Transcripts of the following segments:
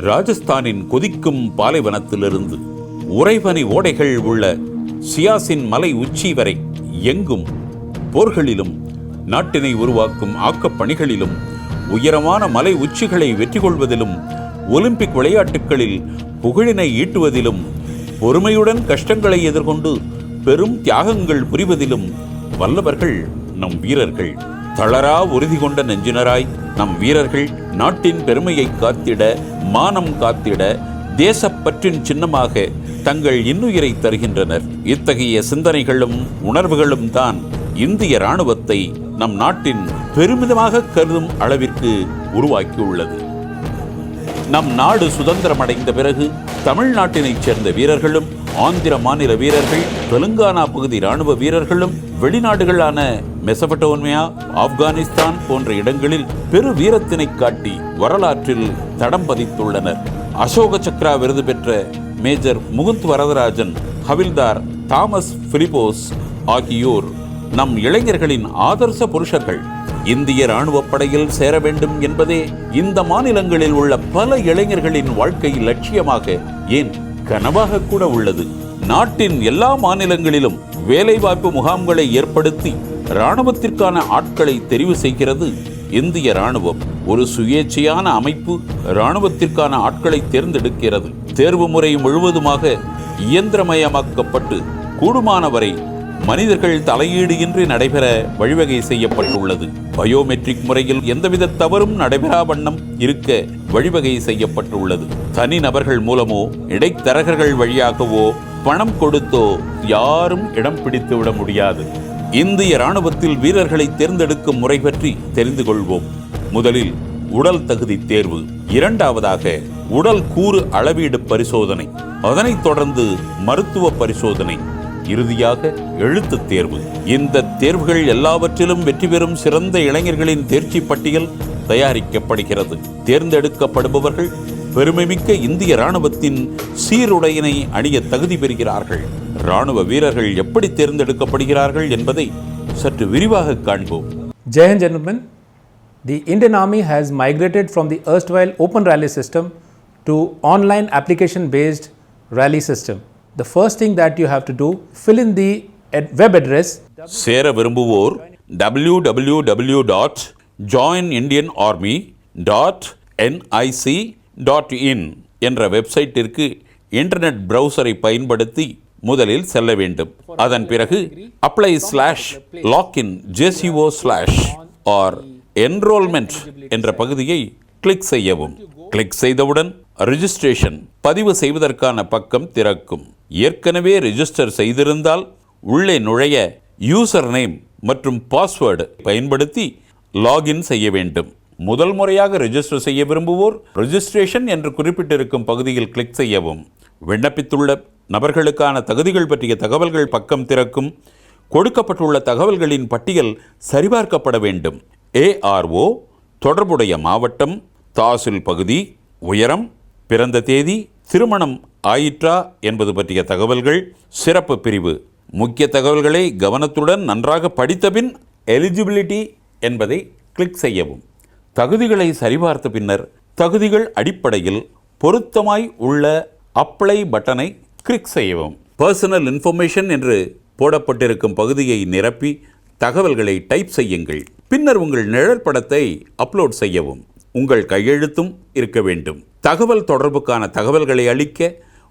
ராஜஸ்தானின் கொதிக்கும் பாலைவனத்திலிருந்து உறைபனி ஓடைகள் உள்ள சியாசின் மலை உச்சி வரை எங்கும் போர்களிலும் நாட்டினை உருவாக்கும் ஆக்கப் பணிகளிலும் உயரமான மலை உச்சிகளை வெற்றி கொள்வதிலும் ஒலிம்பிக் விளையாட்டுகளில் புகழினை ஈட்டுவதிலும் பொறுமையுடன் கஷ்டங்களை எதிர்கொண்டு பெரும் தியாகங்கள் புரிவதிலும் வல்லவர்கள் நம் வீரர்கள். தளரா உறுதி கொண்ட நெஞ்சினராய் நம் வீரர்கள் நாட்டின் பெருமையை காத்திட, மானம் காத்திட, தேசப்பற்றின் சின்னமாக தங்கள் இன்னுயிரை தருகின்றனர். இத்தகைய சிந்தனைகளும் உணர்வுகளும் தான் இந்திய இராணுவத்தை நம் நாட்டின் பெருமிதமாக கருதும் அளவிற்கு உருவாக்கியுள்ளது. நம் நாடு சுதந்திரமடைந்த பிறகு தமிழ்நாட்டினைச் சேர்ந்த வீரர்களும், ஆந்திர மாநில வீரர்கள், தெலுங்கானா பகுதி இராணுவ வீரர்களும் வெளிநாடுகளான மெசபடோனியா, ஆப்கானிஸ்தான் போன்ற இடங்களில் பெரு வீரத்தினை காட்டி வரலாற்றில் தடம் பதித்துள்ளனர். அசோக சக்ரா விருது பெற்ற மேஜர் முகுந்த் வரதராஜன், ஹவில்தார் தாமஸ் பிலிப்போஸ் ஆகியோர் நம் இளைஞர்களின் ஆதர்ச புருஷர்கள். இந்திய இராணுவ படையில் சேர வேண்டும் என்பதே இந்த மாநிலங்களில் உள்ள பல இளைஞர்களின் வாழ்க்கை லட்சியமாக, ஏன் கனவாக கூட உள்ளது. நாட்டின் எல்லா மாநிலங்களிலும் வேலைவாய்ப்பு முகாம்களை ஏற்படுத்தி இராணுவத்திற்கான ஆட்களை தெரிவு செய்கிறது இந்திய இராணுவம். ஒரு சுயேட்சையான அமைப்பு இராணுவத்திற்கான ஆட்களை தேர்ந்தெடுக்கிறது. தேர்வு முறை முழுவதுமாக இயந்திரமயமாக்கப்பட்டு கூடுமானவரை மனிதர்கள் தலையீடு இன்றி நடைபெற வழிவகை செய்யப்பட்டுள்ளது. பயோமெட்ரிக் முறையில் எந்தவித தவறும் நடைபெறா வண்ணம் இருக்க வழிவகை செய்யப்பட்டுள்ளது. தனி நபர்கள் மூலமோ இடைத்தரகர்கள் வழியாகவோ பணம் கொடுத்தோ யாரும் இடம் பிடித்து விட முடியாது. இந்திய இராணுவத்தில் வீரர்களை தேர்ந்தெடுக்கும் முறை பற்றி தெரிந்து கொள்வோம். முதலில் உடல் தகுதி தேர்வு, இரண்டாவதாக உடல் கூறு அளவீடு பரிசோதனை, அதனைத் தொடர்ந்து மருத்துவ பரிசோதனை, இறுதியாக எழுத்து தேர்வு. இந்த தேர்வுகள் எல்லாவற்றிலும் வெற்றி பெறும் சிறந்த இளைஞர்களின் தேர்ச்சி பட்டியல் தயாரிக்கப்படுகிறது. தேர்ந்தெடுக்கப்படுபவர்கள் பெருமைமிக்க இந்திய இராணுவத்தின் சீருடையினை அணிய தகுதி பெறுகிறார்கள். இராணுவ வீரர்கள் எப்படி தேர்ந்தெடுக்கப்படுகிறார்கள் என்பதை சற்று விரிவாக காண்போம். Jai Hind, gentlemen. The Indian Army has migrated from the erstwhile open rally system to online application-based rally system. The first thing that you have to do, fill in the web address. சேர விரும்புவோர் www.joinindianarmy.nic.in என்ற வெப்சைட்டிற்கு internet பிரவுசரை பயன்படுத்தி முதலில் செல்ல வேண்டும். அதன் பிறகு apply/login/JCO/or/enrollment என்ற பகுதியை கிளிக் செய்யவும். கிளிக் செய்தவுடன் ரிஜிஸ்ட்ரேஷன் பதிவு செய்வதற்கான பக்கம் திறக்கும். ஏற்கனவே ரிஜிஸ்டர் செய்திருந்தால் உள்ளே நுழைய யூசர் நேம் மற்றும் பாஸ்வேர்டு பயன்படுத்தி லாகின் செய்ய வேண்டும். முதல் முறையாக ரெஜிஸ்டர் செய்ய விரும்புவோர் ரெஜிஸ்ட்ரேஷன் என்று குறிப்பிட்டிருக்கும் பகுதியில் கிளிக் செய்யவும். விண்ணப்பித்துள்ள நபர்களுக்கான தகுதிகள் பற்றிய தகவல்கள் பக்கம் திறக்கும். கொடுக்கப்பட்டுள்ள தகவல்களின் பட்டியல் சரிபார்க்கப்பட வேண்டும். ARO, தொடர்புடைய மாவட்டம், தாசில் பகுதி, உயரம், பிறந்த தேதி, திருமணம் ஆயிற்றா என்பது பற்றிய தகவல்கள், சிறப்பு பிரிவு. முக்கிய தகவல்களை கவனத்துடன் நன்றாக படித்தபின் எலிஜிபிலிட்டி என்பதை கிளிக் செய்யவும். தகுதிகளை சரிபார்த்த பின்னர் தகுதிகள் அடிப்படையில் பொருத்தமாய் உள்ள அப்ளை பட்டனை கிளிக் செய்யவும். பர்சனல் இன்ஃபர்மேஷன் என்று போடப்பட்டிருக்கும் பகுதியை நிரப்பி தகவல்களை டைப் செய்யுங்கள். பின்னர் உங்கள் நிழல் படத்தை அப்லோட் செய்யவும். உங்கள் கையெழுத்தும் இருக்க வேண்டும். தகவல் தொடர்புக்கான தகவல்களை அளிக்க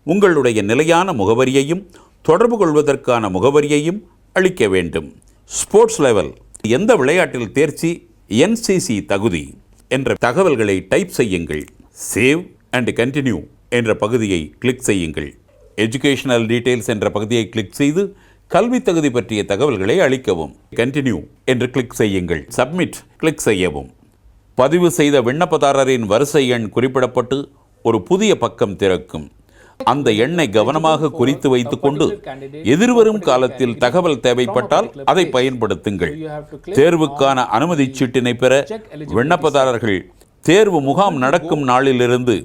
உங்களுடைய நிலையான முகவரியையும் தொடர்பு கொள்வதற்கான முகவரியையும் அளிக்க வேண்டும். ஸ்போர்ட்ஸ் லெவல், எந்த விளையாட்டில் தேர்ச்சி, NCC தகுதி என்ற தகவல்களை டைப் செய்யுங்கள். சேவ் அண்ட் கண்டினியூ என்ற பகுதியை கிளிக் செய்யுங்கள். எஜுகேஷனல் டீட்டெயில்ஸ் என்ற பகுதியை கிளிக் செய்து கல்வி தகுதி பற்றிய தகவல்களை அளிக்கவும். கண்டினியூ என்று கிளிக் செய்யுங்கள். சப்மிட் கிளிக் செய்யவும். பதிவு செய்த விண்ணப்பதாரரின் வரிசை எண் குறிப்பிடப்பட்டு ஒரு புதிய பக்கம் திறக்கும். அந்த எண்ணை கவனமாக குறித்து வைத்துக்கொண்டு எதிர்வரும் காலத்தில் தகவல் தேவைப்பட்டால் அதை பயன்படுத்துங்கள். தேர்வுக்கான அனுமதி சீட்டினை பெற விண்ணப்பதாரர்கள் தேர்வு முகாம் நடக்கும் நாளிலிருந்து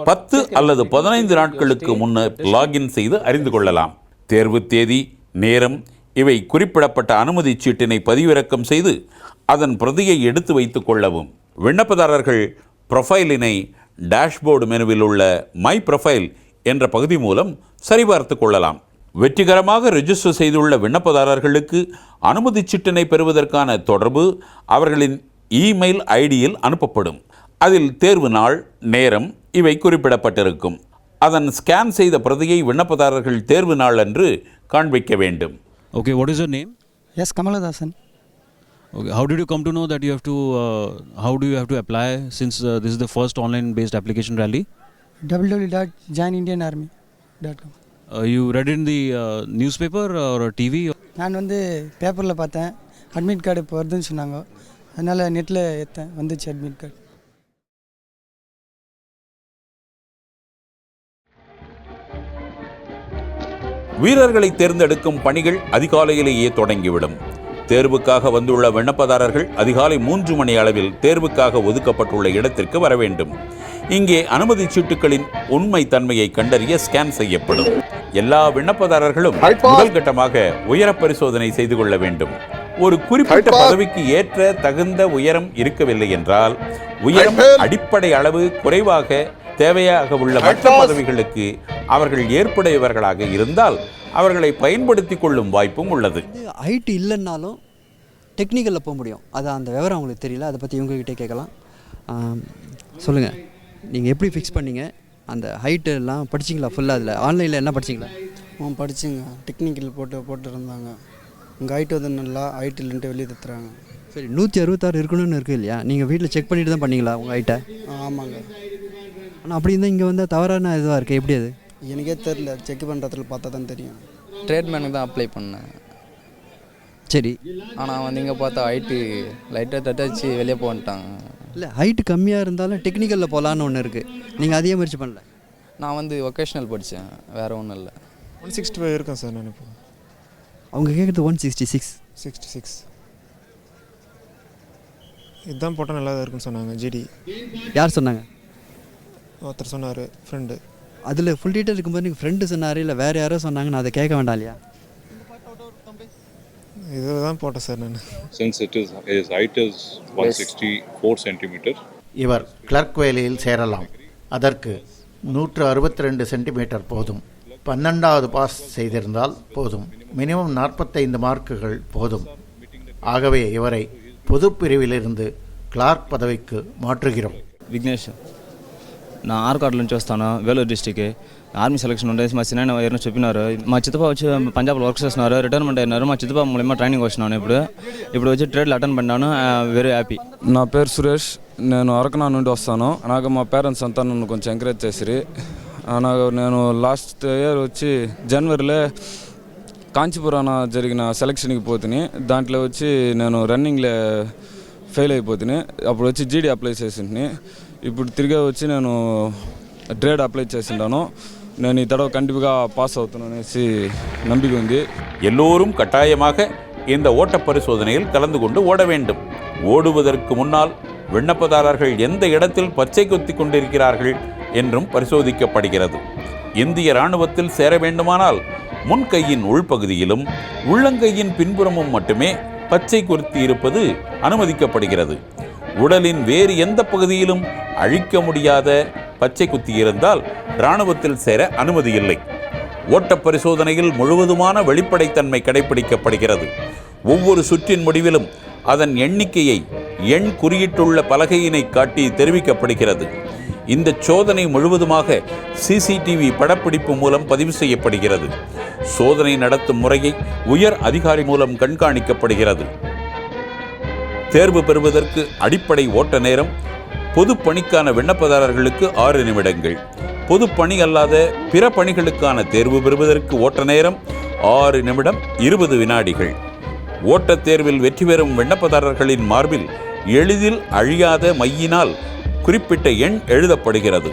10 அல்லது 15 நாட்களுக்கு முன்னர் லாகின் செய்து அறிந்து கொள்ளலாம். தேர்வு தேதி, நேரம் இவை குறிப்பிடப்பட்ட அனுமதி சீட்டினை பதிவிறக்கம் செய்து அதன் பிரதியை எடுத்து வைத்துக் கொள்ளவும். விண்ணப்பதாரர்கள் ப்ரொஃபைலினை டேஷ்போர்டு மெனுவில் உள்ள மை ப்ரொஃபைல் என்ற பகுதி மூலம் சரிபார்த்து கொள்ளலாம். வெற்றிகரமாக ரெஜிஸ்டர் செய்துள்ள விண்ணப்பதாரர்களுக்கு அனுமதி சீட்டினை பெறுவதற்கான தொடர்பு அவர்களின் இமெயில் ஐடியில் அனுப்பப்படும். அதில் தேர்வு நாள், நேரம் இவை குறிப்பிடப்பட்டிருக்கும். அதன் ஸ்கேன் செய்த பிரதியை விண்ணப்பதாரர்கள் தேர்வு நாள் அன்று காண்பிக்க வேண்டும். Okay, what is your name? Yes, Kamaladasan. Okay, how did you come to know that you have to, how do you have to apply since this is the first online based application rally? www.joinindianarmy.com. You read in the newspaper or TV? நான் வந்து பேப்பரில் பார்த்தேன், admit card இப்போ வருதுன்னு சொன்னாங்க. அதனால் நெட்டில் ஏற்றேன், வந்துச்சு அட்மிட் கார்டு. வீரர்களை தேர்ந்தெடுக்கும் பணிகள் அதிகாலையிலேயே தொடங்கிவிடும். தேர்வுக்காக வந்துள்ள விண்ணப்பதாரர்கள் அதிகாலை 3 மணி அளவில் தேர்வுக்காக ஒதுக்கப்பட்டுள்ள இடத்திற்கு வர வேண்டும். இங்கே அனுமதி சீட்டுகளின் உண்மை தன்மையை கண்டறிய ஸ்கேன் செய்யப்படும். எல்லா விண்ணப்பதாரர்களும் முதல் கட்டமாக உயர பரிசோதனை செய்து கொள்ள வேண்டும். ஒரு குறிப்பிட்ட பதவிக்கு ஏற்ற தகுந்த உயரம் இருக்கவில்லை என்றால், உயரம் அடிப்படை அளவு குறைவாக தேவையாக உள்ள மற்ற பதவிகளுக்கு அவர்கள் ஏற்புடையவர்களாக இருந்தால் அவர்களை பயன்படுத்தி கொள்ளும் வாய்ப்பும் உள்ளது. ஹைட்டு இல்லைன்னாலும் டெக்னிக்கலில் போக முடியும். அது அந்த விவரம் அவங்களுக்கு தெரியல. அதை பற்றி இவங்ககிட்டே கேட்கலாம். சொல்லுங்கள், நீங்கள் எப்படி ஃபிக்ஸ் பண்ணீங்க? அந்த ஹைட்டு எல்லாம் படிச்சிங்களா ஃபுல்லாக? அதில் ஆன்லைனில் என்ன படிச்சிங்களா? படிச்சுங்க, டெக்னிக்கல் போட்டுருந்தாங்க. உங்கள் ஹைட்டு வந்து நல்லா ஹைட் இல்லைன்ட்டு வெளியே தத்துறாங்க. சரி, 166 இருக்கணும்னு இருக்குது இல்லையா? நீங்கள் வீட்டில் செக் பண்ணிட்டு தான் பண்ணீங்களா உங்கள் ஹைட்டை? ஆமாங்க. ஆனால் அப்படி இருந்தால் இங்கே வந்து தவறான இதுவாக இருக்குது. எப்படி அது? எனக்கே தெரில, செக் பண்ணுறதுல பார்த்தா தான் தெரியும். ட்ரேட்மேனுக்கு தான் அப்ளை பண்ணேன். சரி, ஆனால் வந்து இங்கே பார்த்தா ஹைட்டு லைட்டாக தட்டாச்சு வெளியே போன்ட்டாங்க. இல்லை, ஹைட்டு கம்மியாக இருந்தாலும் டெக்னிக்கலில் போகலான்னு ஒன்று இருக்குது. நீங்கள் அதே முயற்சி பண்ணல? நான் வந்து ஒகேஷ்னல் படித்தேன், வேறு ஒன்றும் இல்லை. 165 இருக்கேன் சார். நான் இப்போ அவங்க கேட்குறது 166. இதுதான் போட்டால் நல்லா தான் இருக்குன்னு சொன்னாங்க. ஜிடி யார் சொன்னாங்க? ஒருத்தர் சொன்னார், ஃப்ரெண்டு. அதில் ஃபுல் டீட்டெயில் இருக்கும்போது நீங்கள் ஃப்ரெண்டு சொன்னார், இல்லை வேறு யாரோ சொன்னாங்கன்னு அதை கேட்க வேண்டாம் இல்லையா? இதில் தான் போட்டேன் சார் நான். Since his height is 164 centimeters. இவர் கிளர்க் வேலையில் சேரலாம். அதற்கு 162 சென்டிமீட்டர் போதும். 12வது பாஸ் செய்திருந்தால் போதும். மினிமம் 45 மார்க்குகள் போதும். ஆகவே இவரை பொது பிரிவிலிருந்து கிளார்க் పదవిக்கு మాట్రుగిరం. విఘ్నేష్, నా ఆర్కాడ్ల నుంచి వస్తాను, వేలూరు డిస్టిక్. ఆర్మీ సెలక్షన్ ఉండేసి మా చిన్న ఎవరైనా చెప్పినారు. మా చిత్తప వచ్చి పంజాబ్లో వర్క్ చేస్తున్నారు, రిటైర్మెంట్ అయినారు. మా చిత్తప మూలంగా ట్రైనింగ్ వచ్చినాను. ఇప్పుడు వచ్చి ట్రేడ్లో అటెండ్ పడినాను. Very happy. నా పేరు సురేష్, నేను అరకనా నుండి వస్తాను. నాకు మా పేరెంట్స్ అంతా నన్ను కొంచెం ఎంకరేజ్ చేసిరి. నేను లాస్ట్ ఇయర్ వచ్చి జనవరిలో కాంచీపురాన జరిగిన సెలక్షన్కి పోతుని. దాంట్లో వచ్చి నేను రన్నింగ్లో ఫెయిల్ అయిపోతుని. అప్పుడు వచ్చి జీడీ అప్లై చేసింటిని. ఇప్పుడు తిరిగి వచ్చి నేను ట్రేడ్ అప్లై చేసిండాను. నేను ఈ తడవ కంటిన్యూగా పాస్ అవుతున్నాను అనేసి நம்பிக்கை ఉంది. எல்லோரும் கட்டாயமாக இந்த ஓட்ட பரிசோதனையில் கலந்து கொண்டு ஓட வேண்டும். ஓடுவதற்கு முன்னால் விண்ணப்பதாரர்கள் எந்த இடத்தில் பச்சை குத்தி கொண்டிருக்கிறார்கள் என்றும் பரிசோதிக்கப்படுகிறது. இந்திய இராணுவத்தில் சேர வேண்டுமானால் முன்கையின் உள்பகுதியிலும் உள்ளங்கையின் பின்புறமும் மட்டுமே பச்சை குத்தி இருப்பது அனுமதிக்கப்படுகிறது. உடலின் வேறு எந்த பகுதியிலும் அழிக்க முடியாத பச்சை குத்தி இருந்தால் இராணுவத்தில் சேர அனுமதி இல்லை. ஓட்ட பரிசோதனையில் முழுவதுமான வெளிப்படைத்தன்மை கடைபிடிக்கப்படுகிறது. ஒவ்வொரு சுற்றின் முடிவிலும் அதன் எண்ணிக்கையை எண் குறியிட்டுள்ள பலகையினை காட்டி தெரிவிக்கப்படுகிறது. இந்த சோதனை முழுவதுமாக சிசிடிவி படப்பிடிப்பு மூலம் பதிவு செய்யப்படுகிறது. சோதனை நடத்தும் முறையை உயர் அதிகாரி மூலம் கண்காணிக்கப்படுகிறது. தேர்வு பெறுவதற்கு அடிப்படை ஓட்ட நேரம் பொது பணிக்கான விண்ணப்பதாரர்களுக்கு 6 நிமிடங்கள். பொது பணி அல்லாத பிற பணிகளுக்கான தேர்வு பெறுவதற்கு ஓட்ட நேரம் 6 நிமிடம் 20 வினாடிகள். ஓட்டத் தேர்வில் வெற்றி பெறும் விண்ணப்பதாரர்களின் மார்பில் எளிதில் அழியாத மையினால் குறிப்பிட்ட எண் எழுதப்படுகிறது.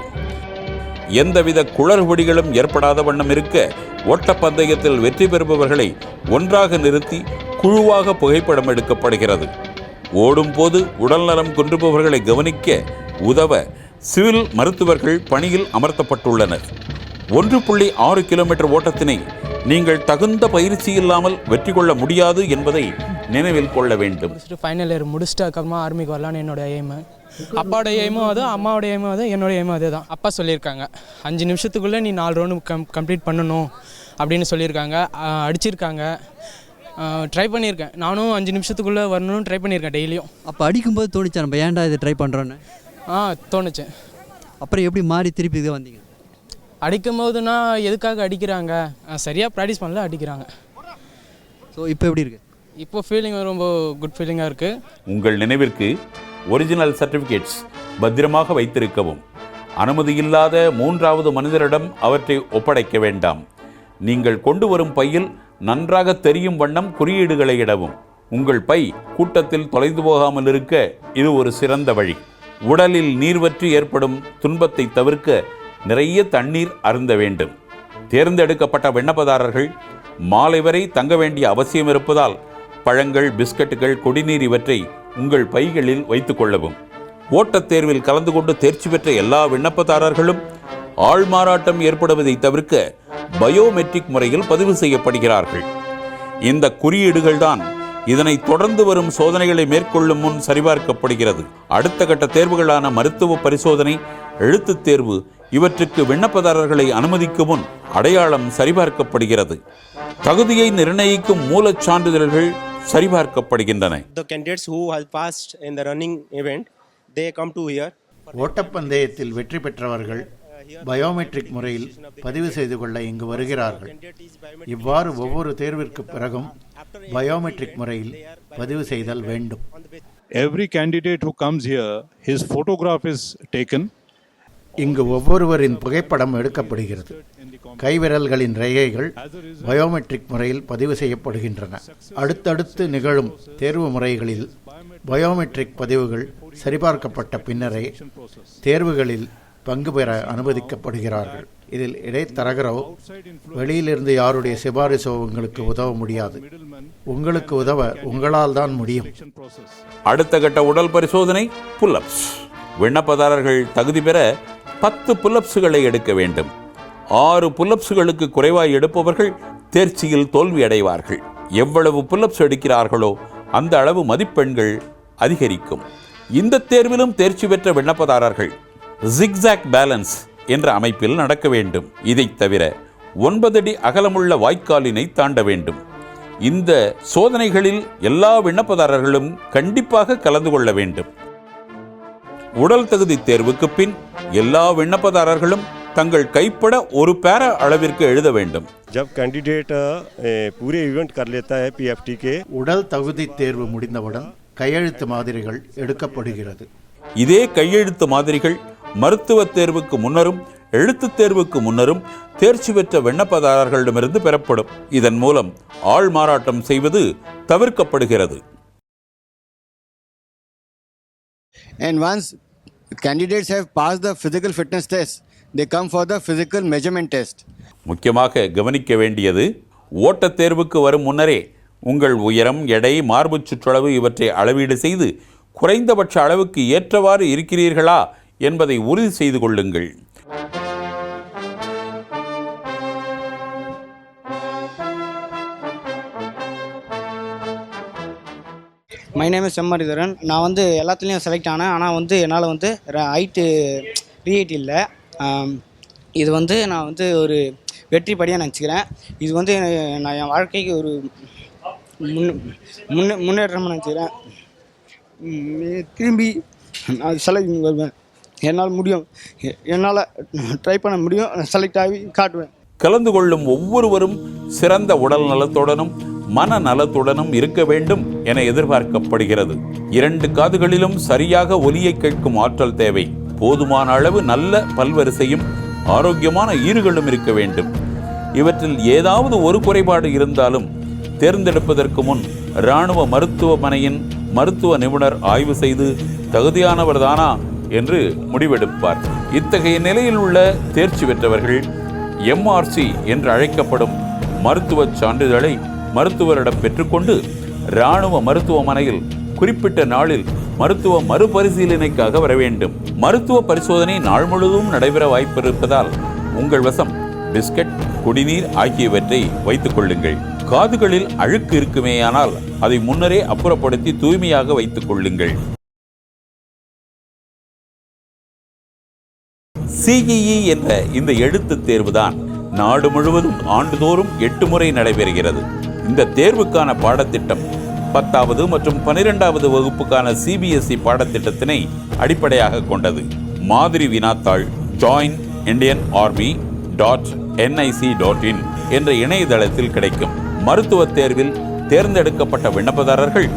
எந்தவித குளறுபடிகளும் ஏற்படாத வண்ணம் இருக்க ஓட்டப்பந்தயத்தில் வெற்றி பெறுபவர்களை ஒன்றாக நிறுத்தி குழுவாக புகைப்படம் எடுக்கப்படுகிறது. ஓடும்போது உடல்நலம் குன்றுபவர்களை கவனிக்க உதவ சிவில் மருத்துவர்கள் பணியில் அமர்த்தப்பட்டுள்ளனர். 1.6 கிலோமீட்டர் ஓட்டத்தினை நீங்கள் தகுந்த பயிற்சி இல்லாமல் வெற்றி கொள்ள முடியாது என்பதை நினைவில் கொள்ள வேண்டும். ஃபைனல் இயர் முடிச்சுட்டு அதுக்கப்புறமா ஆர்மிக்கு வரலான்னு என்னோட எய்மு. அப்பாவோட எய்மும் அது, அம்மாவோட எய்மும் அது, என்னோட எய்மும் அதே தான். அப்பா சொல்லியிருக்காங்க 5 நிமிஷத்துக்குள்ளே நீ 4 ரவுண்டு கம்ப்ளீட் பண்ணணும் அப்படின்னு சொல்லியிருக்காங்க. அடிச்சிருக்காங்க. ட்ரை பண்ணியிருக்கேன் நானும் 5 நிமிஷத்துக்குள்ளே வரணும்னு ட்ரை பண்ணியிருக்கேன் டெய்லியும். அப்போ அடிக்கும்போது தோணுச்சா நம்ம ஏன்டா இதை ட்ரை பண்ணுறோன்னு? தோணுச்சு. அப்புறம் எப்படி மாறி திருப்பி இதை வந்தீங்க? அடிக்கும் போதுனா எதுக்காக அடிக்கிறாங்க, சரியாக ப்ராக்டிஸ் பண்ணல அடிக்கிறாங்க. ஸோ இப்போ எப்படி இருக்குது? இப்போ ஃபீலிங் ரொம்ப குட் ஃபீலிங்காக இருக்குது. உங்கள் நினைவிற்கு ஒரிஜினல் சர்டிஃபிகேட்ஸ் பத்திரமாக வைத்திருக்கவும், அனுமதியில்லாத 3வது மனிதரிடம் அவற்றை ஒப்படைக்க வேண்டாம். நீங்கள் கொண்டு வரும் பையில் நன்றாக தெரியும் வண்ணம் குறியீடுகளை இடவும். உங்கள் பை கூட்டத்தில் தொலைந்து போகாமல் இருக்க இது ஒரு சிறந்த வழி. உடலில் நீர்வற்றி ஏற்படும் துன்பத்தை தவிர்க்க நிறைய தண்ணீர் அருந்த வேண்டும். தேர்ந்தெடுக்கப்பட்ட விண்ணப்பதாரர்கள் மாலை வரை தங்க வேண்டிய அவசியம் இருப்பதால் பழங்கள், பிஸ்கட்டுகள், குடிநீர் இவற்றை உங்கள் பைகளில் வைத்துக் கொள்ளவும். ஓட்டத் தேர்வில் கலந்து கொண்டு தேர்ச்சி பெற்ற எல்லா விண்ணப்பதாரர்களும் ஆள்மாறாட்டம் ஏற்படுவதை தவிர்க்க பயோமெட்ரிக் முறையில் பதிவு செய்யப்படுகிறார்கள். இந்த குறியீடுகள்தான் இதனை தொடர்ந்து வரும் சோதனைகளை மேற்கொள்ளும் முன் சரிபார்க்கப்படுகிறது. அடுத்த கட்ட தேர்வுகளான மருத்துவ பரிசோதனை, எழுத்துத் தேர்வு இவற்றுக்கு விண்ணப்பதாரர்களை அனுமதிக்கும் முன் அடையாளம் சரிபார்க்கப்படுகிறது. தகுதியை நிர்ணயிக்கும் மூலச் சான்றிதழ்கள் சரிபார்க்கப்படுகின்றன. ஓட்டப்பந்தயத்தில் வெற்றி பெற்றவர்கள் பயோமெட்ரிக் முறையில் பதிவு செய்து கொள்ள இங்கு வருகிறார்கள். இவ்வாறு ஒவ்வொரு தேர்விற்கு பிறகும் பயோமெட்ரிக் முறையில் பதிவு செய்தல் வேண்டும். Every candidate who comes here, his photograph is taken. இங்கு ஒவ்வொருவரின் புகைப்படம் எடுக்கப்படுகிறது. கைவிரல்களின் ரேகைகள் பயோமெட்ரிக் முறையில் பதிவு செய்யப்படுகின்றன. அடுத்தடுத்து நிகழும் தேர்வு முறைகளில் பயோமெட்ரிக் பதிவுகள் சரிபார்க்கப்பட்ட பின்னரே தேர்வுகளில் பங்கு பெற அனுமதிக்கப்படுகிறார்கள். இதில் இடைத்தரகரோ வெளியிலிருந்து யாருடைய சிபாரிசோ உங்களுக்கு உதவ முடியாது. உங்களுக்கு உதவ உங்களால் தான் முடியும். அடுத்த கட்ட உடல் பரிசோதனை புல்லப்ஸ். விண்ணப்பதாரர்கள் தகுதி பெற 10 புல்லப்ஸுகளை எடுக்க வேண்டும். 6 புல்லப்ஸுகளுக்கு குறைவாய் எடுப்பவர்கள் தேர்ச்சியில் தோல்வி அடைவார்கள். எவ்வளவு புல்லப்ஸ் எடுக்கிறார்களோ அந்த அளவு மதிப்பெண்கள் அதிகரிக்கும். இந்த தேர்விலும் தேர்ச்சி பெற்ற விண்ணப்பதாரர்கள் ஜிக்ஸாக் பேலன்ஸ் என்ற அமைப்பில் நடக்க வேண்டும். இதைத் தவிர 9 அடி அகலமுள்ள வாய்க்காலினை தாண்ட வேண்டும். இந்த சோதனைகளில் எல்லா விண்ணப்பதாரர்களும் கண்டிப்பாக கலந்து கொள்ள வேண்டும். உடல் தகுதி தேர்வுக்கு பின் எல்லா விண்ணப்பதாரர்களும் தங்கள் கைப்பட ஒரு பேரா அளவிற்கு எழுத வேண்டும். உடல் தகுதி தேர்வு முடிந்தவுடன் கையெழுத்து மாதிரிகள் எடுக்கப்படுகிறது. இதே கையெழுத்து மாதிரிகள் மருத்துவ தேர்வுக்கு முன்னரும் எழுத்துத் தேர்வுக்கு முன்னரும் தேர்ச்சி பெற்ற விண்ணப்பதாரர்களிடமிருந்து பெறப்படும். இதன் மூலம் ஆள் மாறாட்டம் செய்வது தவிர்க்கப்படுகிறது. And once candidates have passed the physical fitness test, they come for the physical measurement test. முக்கியமாக கவனிக்க வேண்டியது, ஓட்டத் தேர்வுக்கு வரும் முன்னரே உங்கள் உயரம், எடை, மார்பு சுற்றளவு இவற்றை அளவீடு செய்து குறைந்தபட்ச அளவுக்கு ஏற்றவாறு இருக்கிறீர்களா என்பதை உறுதி செய்து கொள்ளுங்கள். My name is Semmaridharan. நான் எல்லாத்துலேயும் செலக்ட் ஆனேன். ஆனால் என்னால் ஹைட்டு ரீஹைட் இல்லை. இது நான் ஒரு வெற்றி படியாக நினச்சிக்கிறேன். இது நான் என் வாழ்க்கைக்கு ஒரு முன்னேற்றமாக நினச்சிக்கிறேன். திரும்பி நான் செலக்ட் வருவேன். என்னால் முடியும், என்னால் ட்ரை பண்ண முடியும், செலக்ட் ஆகி காட்டுவேன். கலந்து கொள்ளும் ஒவ்வொருவரும் சிறந்த உடல் நலத்துடனும் மன நலத்துடனும் இருக்க வேண்டும் என எதிர்பார்க்கப்படுகிறது. 2 காதுகளிலும் சரியாக ஒலியை கேட்கும் ஆற்றல் தேவை. போதுமான அளவு நல்ல பல்வரிசையும் ஆரோக்கியமான ஈறுகளும் இருக்க வேண்டும். இவற்றில் ஏதாவது ஒரு குறைபாடு இருந்தாலும் தேர்ந்தெடுப்பதற்கு முன் இராணுவ மருத்துவமனையின் மருத்துவ நிபுணர் ஆய்வு செய்து தகுதியானவர்தானா என்று முடிவெடுப்பார். இத்தகைய நிலையில் உள்ள தேர்ச்சி பெற்றவர்கள் MRC என்று அழைக்கப்படும் மருத்துவ சான்றிதழை மருத்துவரிடம் பெற்றுக்கொண்டு இராணுவ மருத்துவமனையில் குறிப்பிட்ட நாளில் மருத்துவ மறுபரிசீலனைக்காக வர வேண்டும். மருத்துவ பரிசோதனை நாள் முழுவதும் நடைபெற வாய்ப்பிருப்பதால் உங்கள் வசம் பிஸ்கட், குடிநீர் ஆகியவற்றை வைத்துக் கொள்ளுங்கள். காதுகளில் அழுக்கு இருக்குமேயானால் அதை முன்னரே அப்புறப்படுத்தி தூய்மையாக வைத்துக் கொள்ளுங்கள். CEE என்ற இந்த எழுத்துத் தேர்வுதான் நாடு முழுவதும் ஆண்டுதோறும் 8 முறை நடைபெறுகிறது. இந்த தேர்வுக்கான பாடத்திட்டம் 10வது மற்றும் 12வது வகுப்புக்கான CBSE பாடத்திட்டத்தினை அடிப்படையாக கொண்டது. மாதிரி வினாத்தாள் joinindianarmy.nic.in என்ற இணையதளத்தில் கிடைக்கும். மருத்துவ தேர்வில் தேர்ந்தெடுக்கப்பட்ட விண்ணப்பதாரர்கள்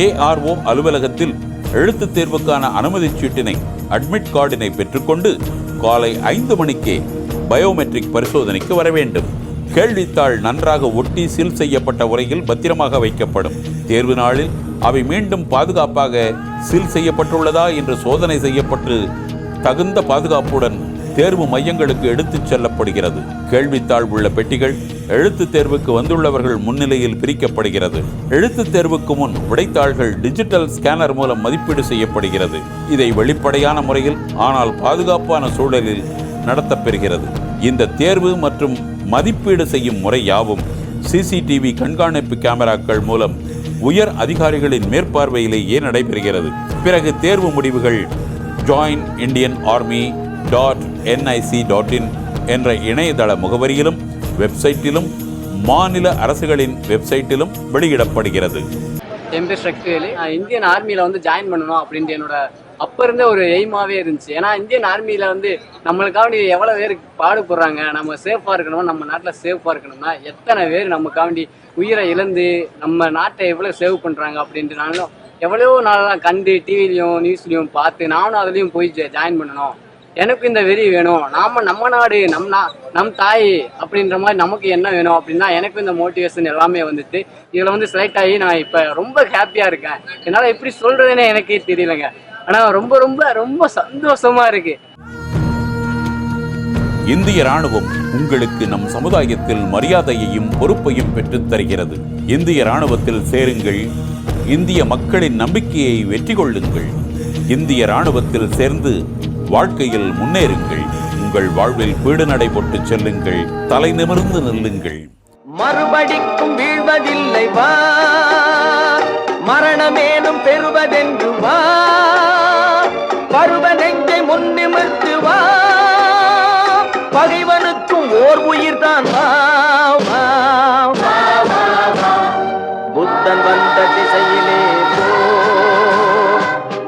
ARO அலுவலகத்தில் எழுத்துத் தேர்வுக்கான அனுமதிச் சீட்டினை அட்மிட் கார்டினை பெற்றுக்கொண்டு காலை 5 மணிக்கே பயோமெட்ரிக் பரிசோதனைக்கு வர வேண்டும். கேள்வித்தாள் நன்றாக ஒட்டி சீல் செய்யப்பட்ட உரையில் பத்திரமாக வைக்கப்படும். தேர்வு நாளில் அவை மீண்டும் பாதுகாப்பாக சீல் செய்யப்பட்டுள்ளதா என்று சோதனை செய்யப்பட்டு தகுந்த பாதுகாப்புடன் தேர்வு மையங்களுக்கு எடுத்துச் செல்லப்படுகிறது. கேள்வித்தாள் உள்ள பெட்டிகள் எழுத்துத் தேர்வுக்கு வந்துள்ளவர்கள் முன்னிலையில் பிரிக்கப்படுகிறது. எழுத்துத் தேர்வுக்கு முன் விடைத்தாள்கள் டிஜிட்டல் ஸ்கேனர் மூலம் மதிப்பீடு செய்யப்படுகிறது. இதை வெளிப்படையான முறையில் ஆனால் பாதுகாப்பான சூழலில் நடத்தப்பெறுகிறது. இந்த தேர்வு மற்றும் மதிப்பீடு செய்யும் முறை யாவும் CCTV கண்காணிப்பு கேமராக்கள் மூலம் உயர் அதிகாரிகளின் மேற்பார்வையிலேயே நடைபெறுகிறது. பிறகு தேர்வு முடிவுகள் joinindianarmy.nic.in என்ற இணையதள முகவரியிலும் வெப்சைட்டிலும் மாநில அரசுகளின் வெப்சைட்டிலும் வெளியிடப்படுகிறது. என் பேர் ஸ்ட்ரக்வேலு. நான் இந்தியன் ஆர்மியில் வந்து ஜாயின் பண்ணணும் அப்படின்ட்டு என்னோட அப்போ இருந்தே ஒரு எய்மாகவே இருந்துச்சு. ஏன்னா இந்தியன் ஆர்மியில் வந்து நம்மளுக்காண்டி எவ்வளோ பேர் பாடுபடுறாங்க. நம்ம சேஃபாக இருக்கணும், நம்ம நாட்டில் சேஃபாக இருக்கணும்னா எத்தனை பேர் நமக்காண்டி உயிரை இழந்து நம்ம நாட்டை எவ்வளோ சேவ் பண்ணுறாங்க அப்படின்ட்டு நானும் எவ்வளோ நாளெல்லாம் கண்டு டிவிலையும் நியூஸ்லையும் பார்த்து நானும் அதுலேயும் போய் ஜாயின் பண்ணணும். எனக்கு இந்த வெறி வேணும், நம்ம நாடு நம் தாய் அப்படின்ற மாதிரி நமக்கு என்ன வேணும் அப்படின்னா எனக்கு இந்த மோட்டிவேஷன் எல்லாமே வந்துட்டு இதில் வந்து செலக்ட் ஆகி நான் இப்போ ரொம்ப ஹாப்பியாக இருக்கேன். என்னால் எப்படி சொல்கிறதுனே எனக்கே தெரியலைங்க. ஆனால் ரொம்ப ரொம்ப ரொம்ப சந்தோஷமாக இருக்குது. இந்திய ராணுவம் உங்களுக்கு நம் சமுதாயத்தில் மரியாதையையும் பொறுப்பையும் பெற்றுத் தருகிறது. இந்திய ராணுவத்தில் சேருங்கள். இந்திய மக்களின் நம்பிக்கையை வெற்றி கொள்ளுங்கள். இந்திய ராணுவத்தில் சேர்ந்து வாழ்க்கையில் முன்னேறுங்கள். உங்கள் வாழ்வில் பீடு நடை போட்டு செல்லுங்கள். தலை நிமிர்ந்து நில்லுங்கள். மறுபடிக்கும் வீழ்வதில்லை வா, மரணமேனும் பெறுவதென்று வா, பருவ நெஞ்சை முன்னிமிர்த்து வா, பகைவனுக்கும் ஓர் உயிர்தான் வா, வா, வா, வா, வா. புத்தன் வந்த திசையிலே போ,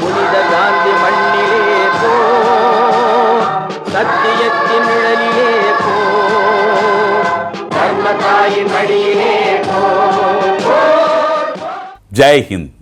புனித காந்தி மண்ணிலே போ, சத்தியத்தின் நிழலிலே போ, தர்ம தாயின் வழியிலே போ. ஜெய் ஹிந்த்.